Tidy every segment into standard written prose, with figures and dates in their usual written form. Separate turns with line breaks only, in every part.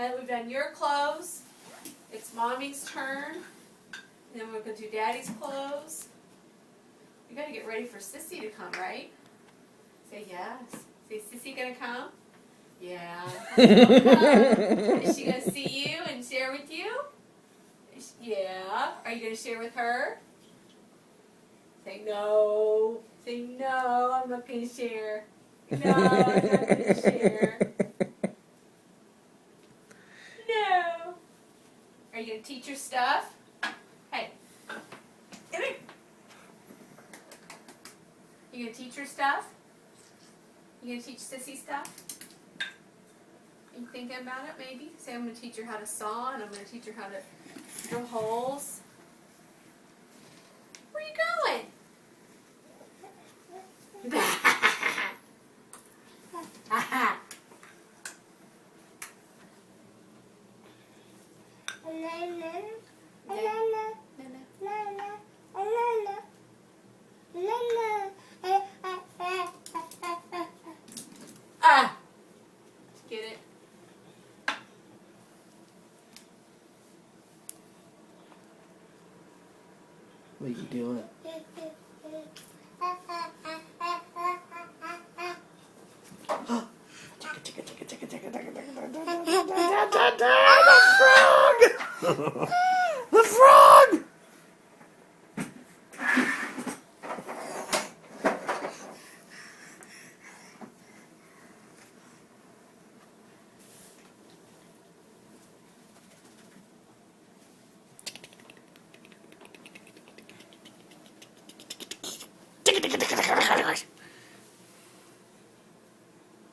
Now that we've done your clothes, it's Mommy's turn. And then we're going to do Daddy's clothes. We got to get ready for Sissy to come, right? Say yes. Say, Sissy gonna come? Yeah. Is she gonna see you and share with you? Yeah. Are you gonna share with her? Say no. Say no, I'm not gonna share. No, I'm not gonna share. No. Are you gonna teach her stuff? Hey. Come here. You gonna teach her stuff? You gonna teach Sissy stuff? You thinking about it, maybe? Say, I'm gonna teach her how to saw, and I'm gonna teach her how to drill holes. Where are you going? Get it?
What are you doing? The frog! The frog!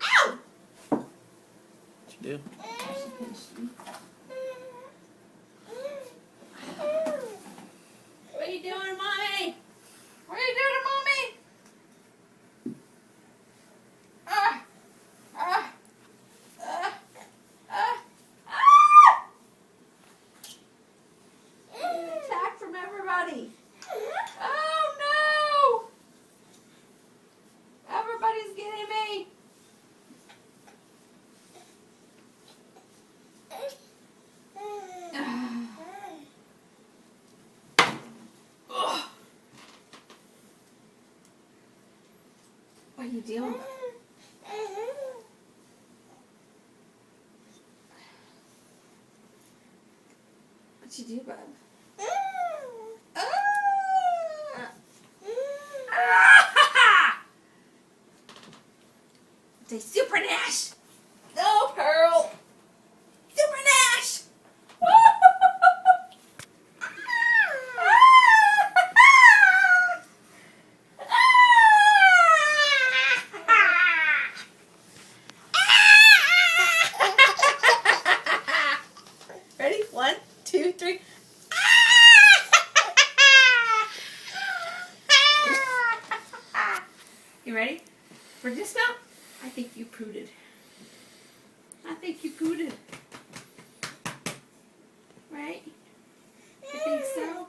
Ow!
What you do?
What are you doing, Mommy? What are you doing to Mommy? Ah! Ah! Ah! Ah! Ah! Attack from everybody. Oh no! Everybody's getting me. What are you doing? What you do, bud? Say Super Nash! No, Pearl! Super Nash! Ready? 1, 2, 3. You ready? For disco? I think you pooted. I think you pooted. Right? You think so?